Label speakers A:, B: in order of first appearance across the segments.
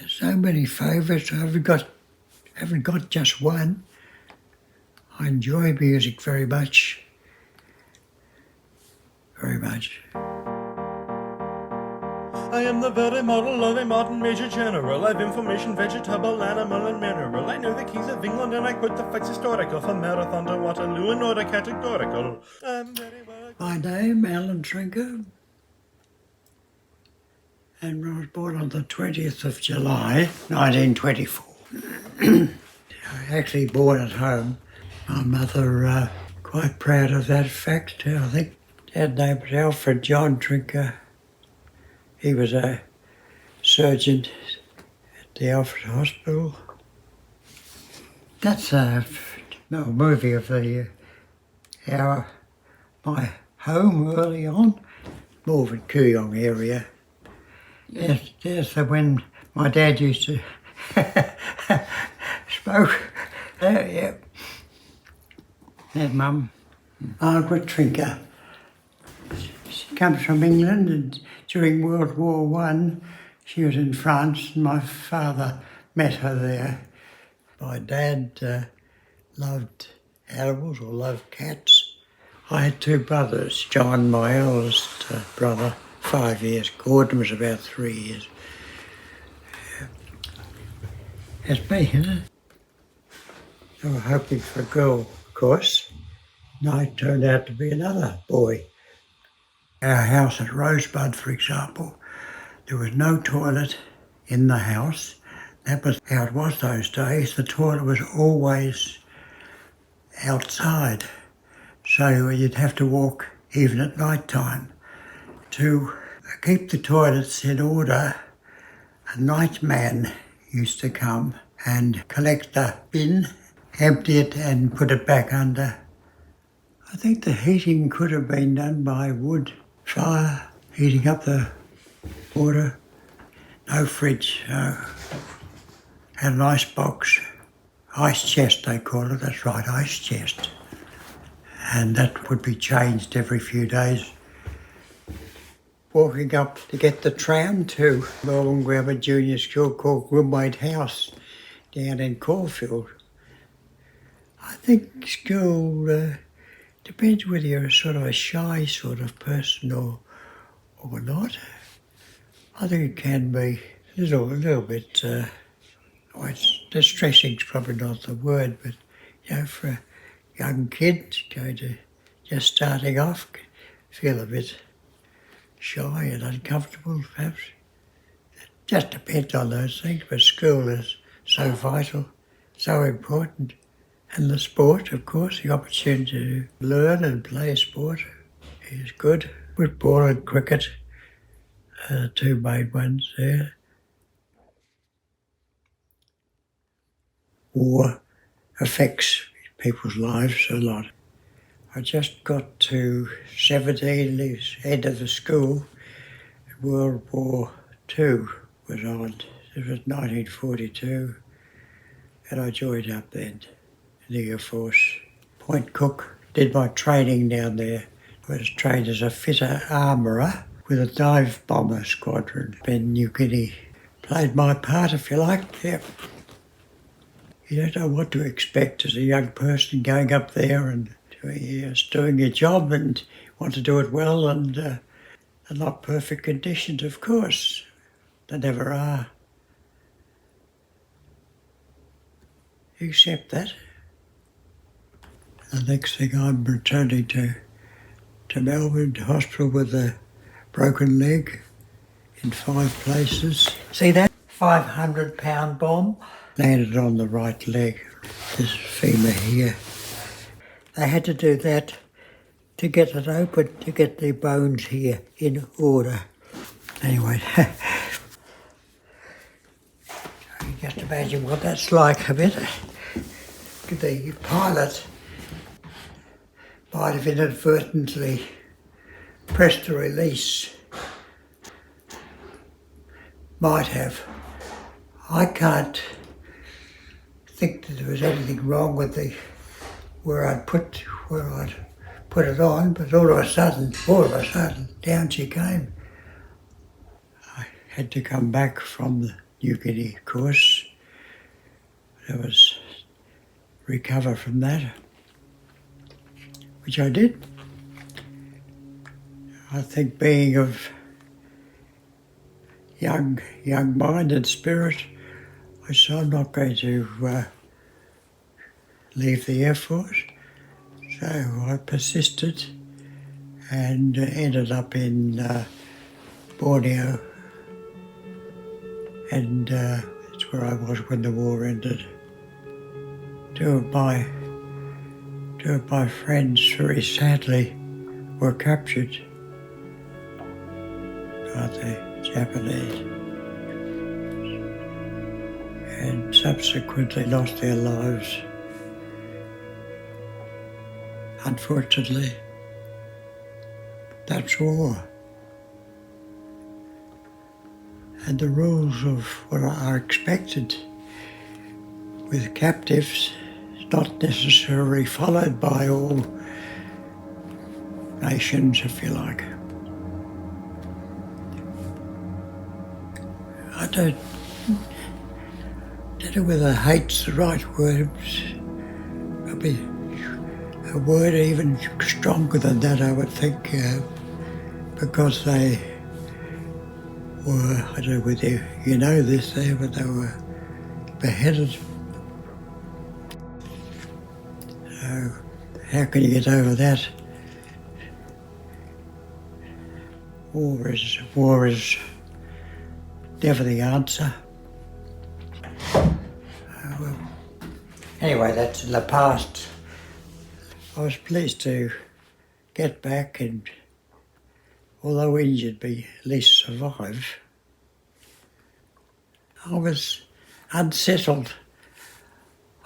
A: There's so many favourites. I haven't got just one. I enjoy music very much. Very much.
B: I am the very model of a modern major general. I've information, vegetable, animal, and mineral. I know the keys of England, and I quote the facts historical from Marathon to Waterloo in order categorical. I'm very well.
A: My name, Allan Trinker, and I was born on the 20th of July, 1924. I actually born at home. My mother, quite proud of that fact. I think Dad's name was Alfred John Trinker. He was a surgeon at the Alfred Hospital. That's a movie of my home early on, Malvern, Kooyong area. Yes, when my dad used to smoke. Yeah. There's Mum, Margaret Trinker. She comes from England, and during World War I, she was in France, and my father met her there. My dad loved animals or loved cats. I had two brothers, John, my eldest brother, 5 years. Gordon was about 3 years. That's me, isn't it? They were hoping for a girl, of course. And I turned out to be another boy. Our house at Rosebud, for example, there was no toilet in the house. That was how it was those days. The toilet was always outside. So you'd have to walk even at night time. To keep the toilets in order, a night man used to come and collect the bin, empty it and put it back under. I think the heating could have been done by wood fire, heating up the water. No fridge. Had an ice box, ice chest they call it, that's right, ice chest. And that would be changed every few days. Walking up to get the tram to Melbourne Grammar Junior School called Grimwade House down in Caulfield. I think school depends whether you're a sort of a shy sort of person or not. I think it can be a little bit, distressing's probably not the word, but for a young kid going to just starting off, feel a bit shy and uncomfortable perhaps. It just depends on those things, but school is so vital, so important. And the sport, of course, the opportunity to learn and play sport is good. Football and cricket are the two main ones there. War affects people's lives a lot. I just got to 17, the end of the school. World War II was on. It was 1942, and I joined up then in the Air Force. Point Cook, did my training down there. I was trained as a fitter armourer with a dive bomber squadron in New Guinea. Played my part, if you like. Yeah. You don't know what to expect as a young person going up there and doing your job, and want to do it well, and they're not perfect conditions, of course. They never are. You accept that. The next thing, I'm returning to Melbourne Hospital with a broken leg in 5 places. See that? 500-pound bomb landed on the right leg, this femur here. They had to do that to get it open, to get the bones here in order. Anyway, you can just imagine what that's like a bit. The pilot might have inadvertently pressed the release. Might have. I can't think that there was anything wrong with where I'd put it on, but all of a sudden, down she came. I had to come back from New Guinea course. I was recover from that, which I did. I think being of young mind and spirit, I said I'm not going to leave the Air Force. So I persisted and ended up in Borneo, and that's where I was when the war ended. Two of my friends, very sadly, were captured by the Japanese and subsequently lost their lives. Unfortunately, that's war. And the rules of what are expected with captives is not necessarily followed by all nations, if you like. I don't know whether hate's the right word. Probably a word even stronger than that, I would think, because they were, I don't know whether you know this there, but they were beheaded. So how can you get over that? War is never the answer. Well, anyway, that's in the past. I was pleased to get back and, although injured, at least survive. I was unsettled.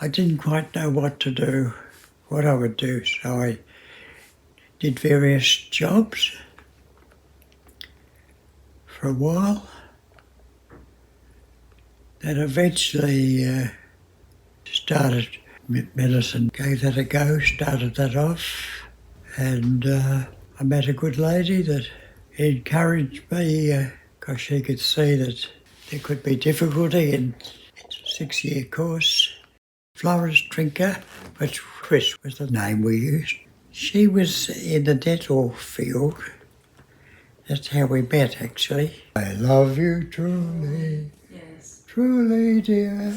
A: I didn't quite know what to do, what I would do, so I did various jobs for a while. Then eventually started medicine, gave that a go, started that off, and I met a good lady that encouraged me because she could see that there could be difficulty in a 6-year course. Florence Drinker, which Chris was the name we used. She was in the dental field. That's how we met, actually. I love you truly. Yes. Truly, dear.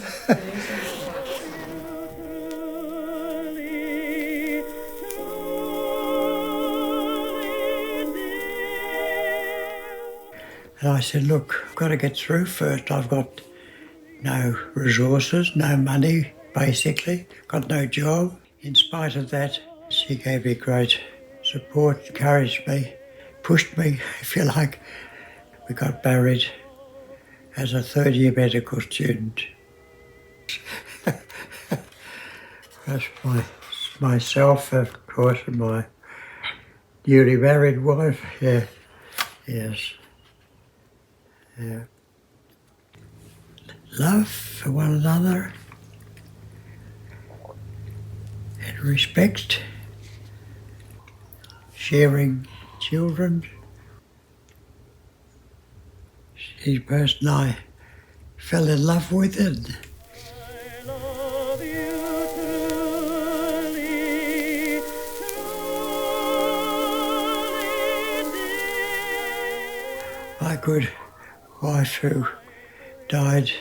A: And I said, look, I've got to get through first. I've got no resources, no money, basically. Got no job. In spite of that, she gave me great support, encouraged me, pushed me, if you like. We got married as a third-year medical student. That's myself, of course, and my newly married wife. Yeah, yes. Yeah. Love for one another and respect, sharing children. She's the person I fell in love with, and my good wife who died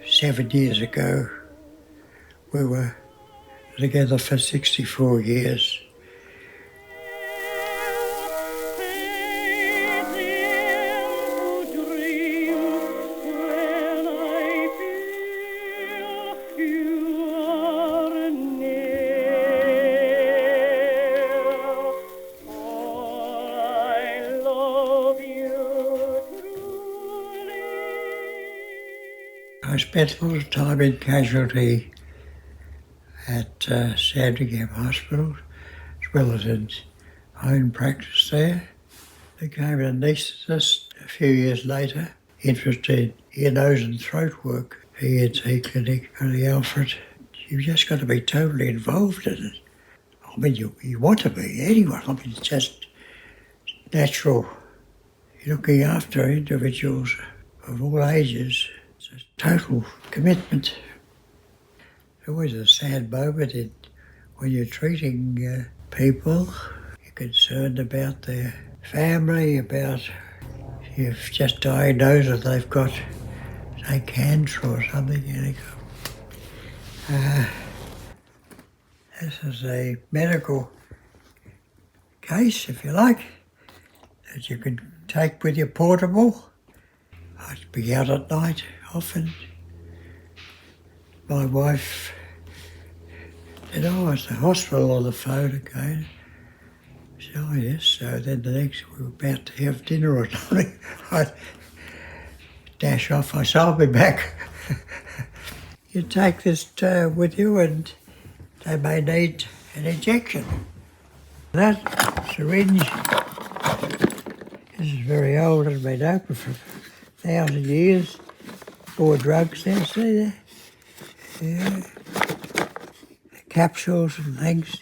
A: 7 years ago. We were together for 64 years. I spent a lot of time in casualty at Sandringham Hospital, as well as in my own practice there. Became an anaesthetist a few years later, interested in ear, nose and throat work, ENT clinic at the Alfred. You've just got to be totally involved in it. I mean, you want to be, anyone. I mean, it's just natural. You're looking after individuals of all ages. It's a total commitment. It's always a sad moment when you're treating people. You're concerned about their family, about you've just diagnosed that they've got, say, cancer or something. You go, this is a medical case, if you like, that you can take with you portable. I'd be out at night often. My wife said, oh, I was at the hospital on the phone again. I said, oh yes, so then the next we were about to have dinner or something. I'd dash off, I said, I'll be back. You take this with you and they may need an injection. That syringe is very old and been open for 1,000 years. 4 drugs there, see there? Yeah. Capsules and things.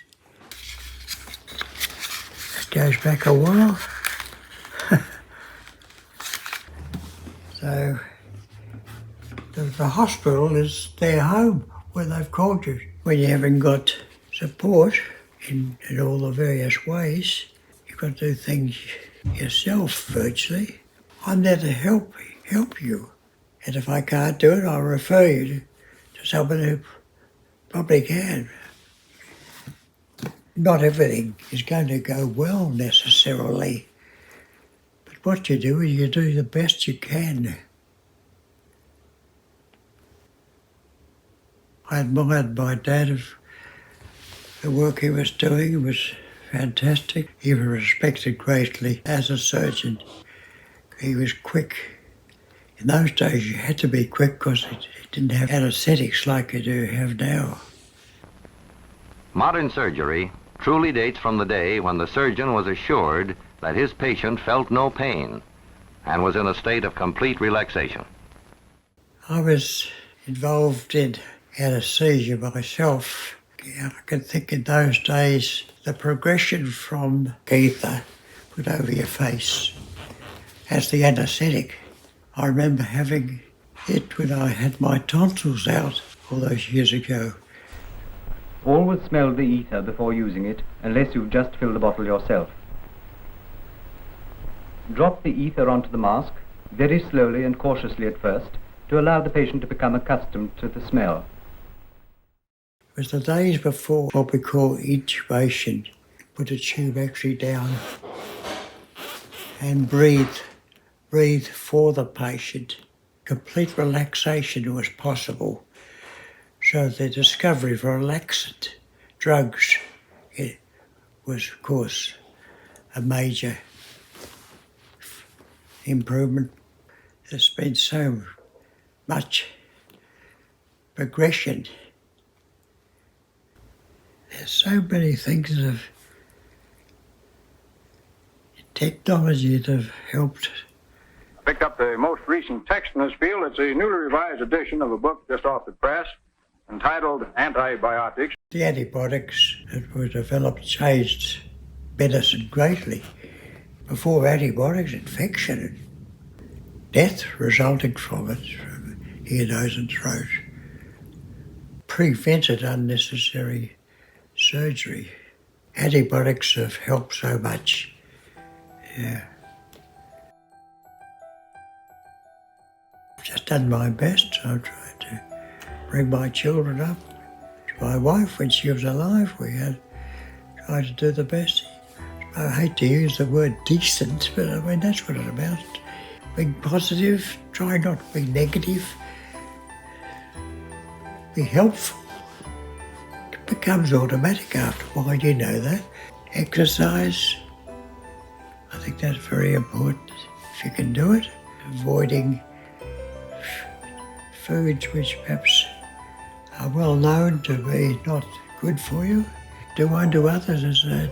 A: It goes back a while. So the hospital is their home where they've called you. When you haven't got support in all the various ways, you've got to do things yourself virtually. I'm there to help you. And if I can't do it, I'll refer you to someone who probably can. Not everything is going to go well necessarily, but what you do is you do the best you can. I admired my dad of the work he was doing. It was fantastic. He was respected greatly as a surgeon. He was quick. In those days you had to be quick because it didn't have anaesthetics like you do have now.
C: Modern surgery truly dates from the day when the surgeon was assured that his patient felt no pain and was in a state of complete relaxation.
A: I was involved in anaesthesia myself. I can think in those days the progression from ether put over your face as the anaesthetic. I remember having it when I had my tonsils out all those years ago.
D: Always smell the ether before using it, unless you've just filled the bottle yourself. Drop the ether onto the mask, very slowly and cautiously at first, to allow the patient to become accustomed to the smell.
A: It was the days before what we call intubation. Put a tube actually down and breathe for the patient. Complete relaxation was possible. So the discovery for relaxant drugs, it was, of course, a major improvement. There's been so much progression. There's so many things of technology that have helped.
E: Picked up the most recent text in this field. It's a newly revised edition of a book just off the press entitled Antibiotics.
A: The antibiotics that were developed changed medicine greatly. Before antibiotics, infection and death resulting from it, from ear, nose and throat, prevented unnecessary surgery. Antibiotics have helped so much. Yeah. I've just done my best. I've tried to bring my children up. My wife, when she was alive, we had tried to do the best. I hate to use the word decent, but I mean, that's what it's about. Being positive, try not to be negative, be helpful. It becomes automatic after a while, you know that. Exercise, I think that's very important if you can do it. Avoiding foods which perhaps are well known to be not good for you. Do unto others as they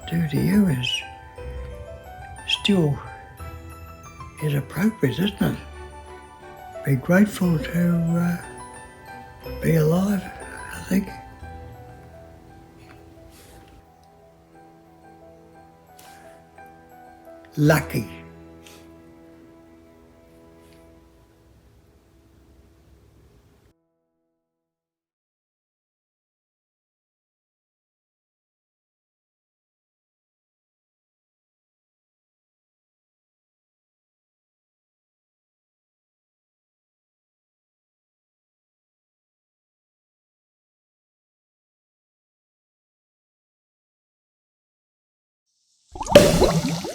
A: do to you is still is appropriate, isn't it? Be grateful to be alive, I think. Lucky.
B: Rosebud.